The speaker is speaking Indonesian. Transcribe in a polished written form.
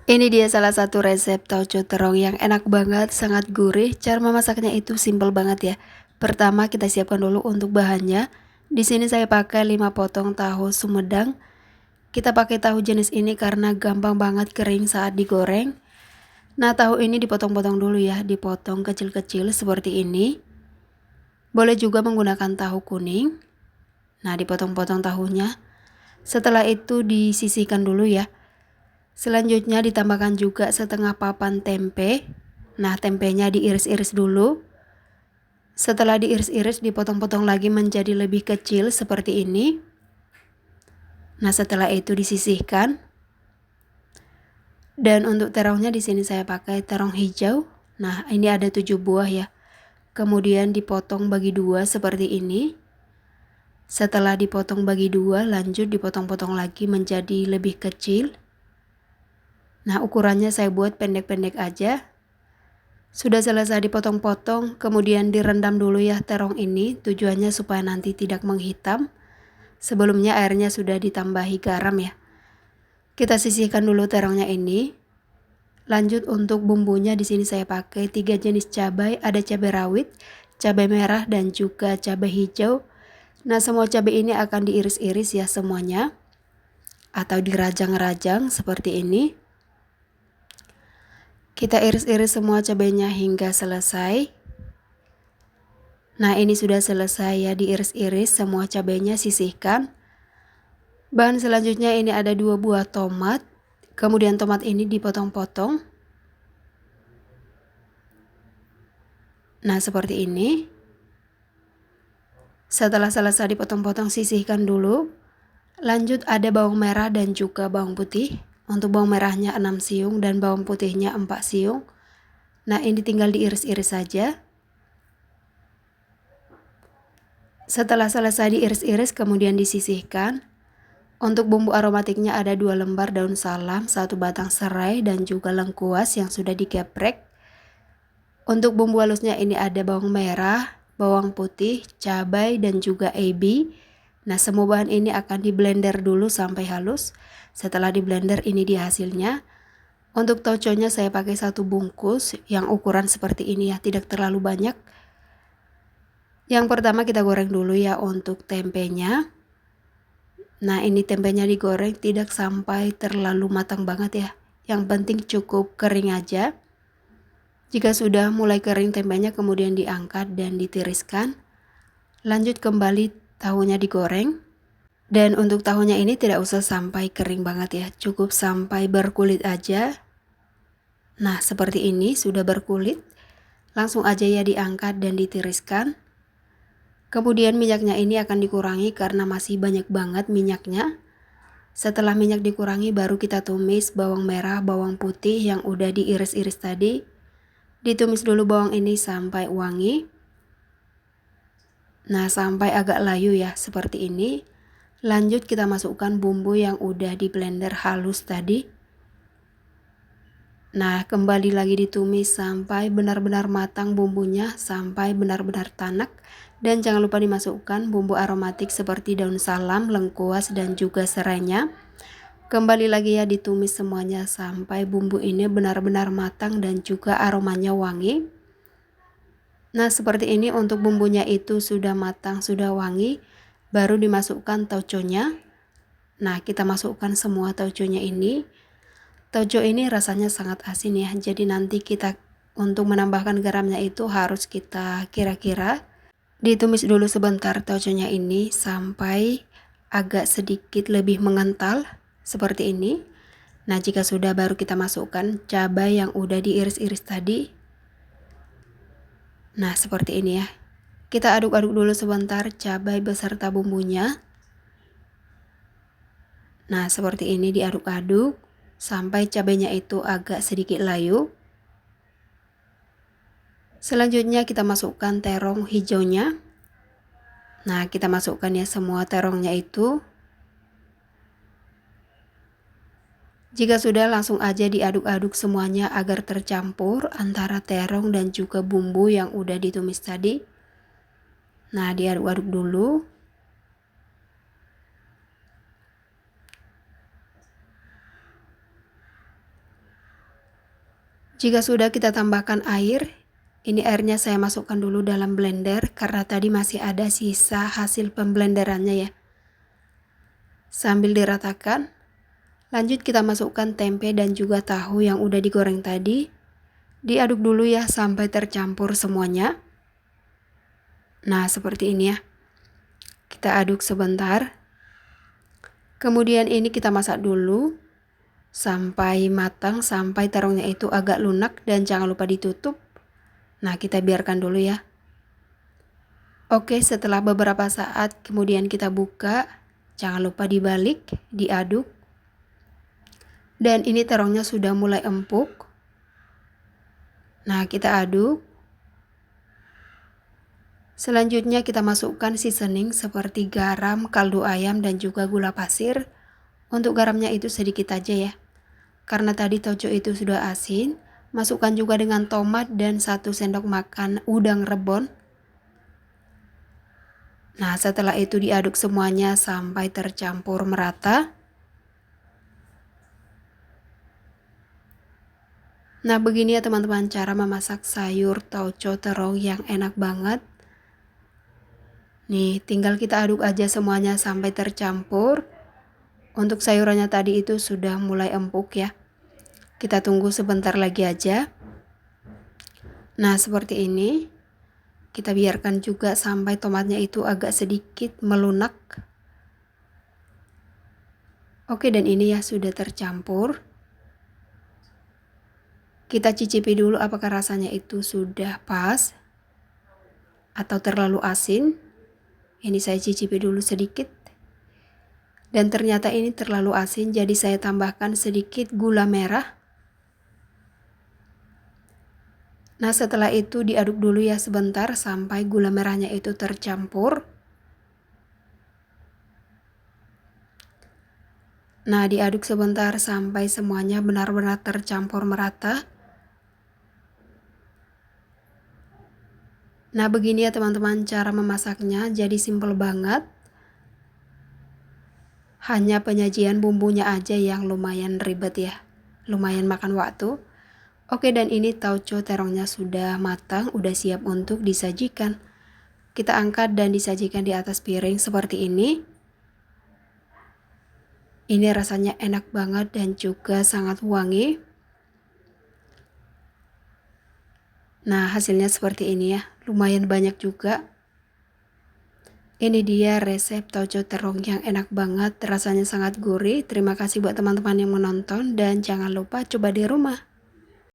Ini dia salah satu resep tauco terong yang enak banget, sangat gurih. Cara memasaknya itu simple banget ya. Pertama kita siapkan dulu untuk bahannya. Di sini saya pakai 5 potong tahu Sumedang. Kita pakai tahu jenis ini karena gampang banget kering saat digoreng. Nah, tahu ini dipotong-potong dulu ya, dipotong kecil-kecil seperti ini. Boleh juga menggunakan tahu kuning. Nah, dipotong-potong tahunya. Setelah itu disisihkan dulu ya. Selanjutnya ditambahkan juga setengah papan tempe. Nah, tempenya diiris-iris dulu. Setelah diiris-iris dipotong-potong lagi menjadi lebih kecil seperti ini. Nah, setelah itu disisihkan. Dan untuk terongnya di sini saya pakai terong hijau. Nah, ini ada 7 buah ya. Kemudian dipotong bagi 2 seperti ini. Setelah dipotong bagi 2, lanjut dipotong-potong lagi menjadi lebih kecil. Nah, ukurannya saya buat pendek-pendek aja. Sudah selesai dipotong-potong, kemudian direndam dulu ya terong ini. Tujuannya supaya nanti tidak menghitam. Sebelumnya airnya sudah ditambahi garam ya. Kita sisihkan dulu terongnya ini. Lanjut untuk bumbunya di sini saya pakai 3 jenis cabai, ada cabai rawit, cabai merah dan juga cabai hijau. Nah, semua cabai ini akan diiris-iris ya semuanya atau dirajang-rajang seperti ini. Kita iris-iris semua cabainya hingga selesai. Nah, ini sudah selesai ya diiris-iris semua cabainya, sisihkan. Bahan selanjutnya ini ada 2 buah tomat. Kemudian tomat ini dipotong-potong. Nah, seperti ini. Setelah selesai dipotong-potong, sisihkan dulu. Lanjut ada bawang merah dan juga bawang putih. Untuk bawang merahnya 6 siung dan bawang putihnya 4 siung. Nah, ini tinggal diiris-iris saja. Setelah selesai diiris-iris kemudian disisihkan. Untuk bumbu aromatiknya ada 2 lembar daun salam, 1 batang serai dan juga lengkuas yang sudah digeprek. Untuk bumbu halusnya ini ada bawang merah, bawang putih, cabai dan juga ebi. Nah, semua bahan ini akan di blender dulu sampai halus. Setelah di blender ini dia hasilnya. Untuk tauconya saya pakai 1 bungkus yang ukuran seperti ini ya, tidak terlalu banyak. Yang pertama kita goreng dulu ya untuk tempenya. Nah, ini tempenya digoreng tidak sampai terlalu matang banget ya. Yang penting cukup kering aja. Jika sudah mulai kering tempenya kemudian diangkat dan ditiriskan. Lanjut kembali tahunya digoreng. Dan untuk tahunya ini tidak usah sampai kering banget ya. Cukup sampai berkulit aja. Nah, seperti ini sudah berkulit. Langsung aja ya diangkat dan ditiriskan. Kemudian minyaknya ini akan dikurangi karena masih banyak banget minyaknya. Setelah minyak dikurangi baru kita tumis bawang merah, bawang putih yang udah diiris-iris tadi. Ditumis dulu bawang ini sampai wangi. Nah, sampai agak layu ya seperti ini. Lanjut kita masukkan bumbu yang udah di blender halus tadi. Nah, kembali lagi ditumis sampai benar-benar matang bumbunya, sampai benar-benar tanak. Dan jangan lupa dimasukkan bumbu aromatik seperti daun salam, lengkuas dan juga serainya. Kembali lagi ya ditumis semuanya sampai bumbu ini benar-benar matang dan juga aromanya wangi. Nah, seperti ini untuk bumbunya itu sudah matang, sudah wangi, baru dimasukkan tauconya. Nah, kita masukkan semua tauconya ini. Tauco ini rasanya sangat asin ya, jadi nanti kita untuk menambahkan garamnya itu harus kita kira-kira. Ditumis dulu sebentar tauconya ini sampai agak sedikit lebih mengental seperti ini. Nah, jika sudah baru kita masukkan cabai yang udah diiris-iris tadi. Nah, seperti ini ya. Kita aduk-aduk dulu sebentar cabai beserta bumbunya. Nah, seperti ini diaduk-aduk sampai cabainya itu agak sedikit layu. Selanjutnya kita masukkan terong hijaunya. Nah, kita masukkan ya semua terongnya itu. Jika sudah langsung aja diaduk-aduk semuanya agar tercampur antara terong dan juga bumbu yang udah ditumis tadi. Nah, diaduk-aduk dulu. Jika sudah, kita tambahkan air. Ini airnya saya masukkan dulu dalam blender karena tadi masih ada sisa hasil pemblenderannya ya. Sambil diratakan, lanjut kita masukkan tempe dan juga tahu yang udah digoreng tadi. Diaduk dulu ya sampai tercampur semuanya. Nah, seperti ini ya. Kita aduk sebentar. Kemudian ini kita masak dulu sampai matang, sampai terongnya itu agak lunak dan jangan lupa ditutup. Nah, kita biarkan dulu ya. Oke, setelah beberapa saat kemudian kita buka, jangan lupa dibalik, diaduk. Dan ini terongnya sudah mulai empuk. Nah, kita aduk. Selanjutnya kita masukkan seasoning seperti garam, kaldu ayam, dan juga gula pasir. Untuk garamnya itu sedikit aja ya. Karena tadi tauco itu sudah asin, masukkan juga dengan tomat dan 1 sendok makan udang rebon. Nah, setelah itu diaduk semuanya sampai tercampur merata. Nah, begini ya teman-teman cara memasak sayur tauco terong yang enak banget. Nih, tinggal kita aduk aja semuanya sampai tercampur. Untuk sayurannya tadi itu sudah mulai empuk ya. Kita tunggu sebentar lagi aja. Nah, seperti ini. Kita biarkan juga sampai tomatnya itu agak sedikit melunak. Oke, dan ini ya sudah tercampur. Kita cicipi dulu apakah rasanya itu sudah pas atau terlalu asin. Ini saya cicipi dulu sedikit. Dan ternyata ini terlalu asin, jadi saya tambahkan sedikit gula merah. Nah, setelah itu diaduk dulu ya sebentar sampai gula merahnya itu tercampur. Nah, diaduk sebentar sampai semuanya benar-benar tercampur merata. Nah, begini ya teman-teman cara memasaknya, jadi simple banget. Hanya penyajian bumbunya aja yang lumayan ribet ya, lumayan makan waktu. Oke, dan ini tauco terongnya sudah matang, udah siap untuk disajikan. Kita angkat dan disajikan di atas piring seperti ini. Ini rasanya enak banget dan juga sangat wangi. Nah, hasilnya seperti ini ya, lumayan banyak juga. Ini dia resep tauco terong yang enak banget, rasanya sangat gurih. Terima kasih buat teman-teman yang menonton dan jangan lupa coba di rumah.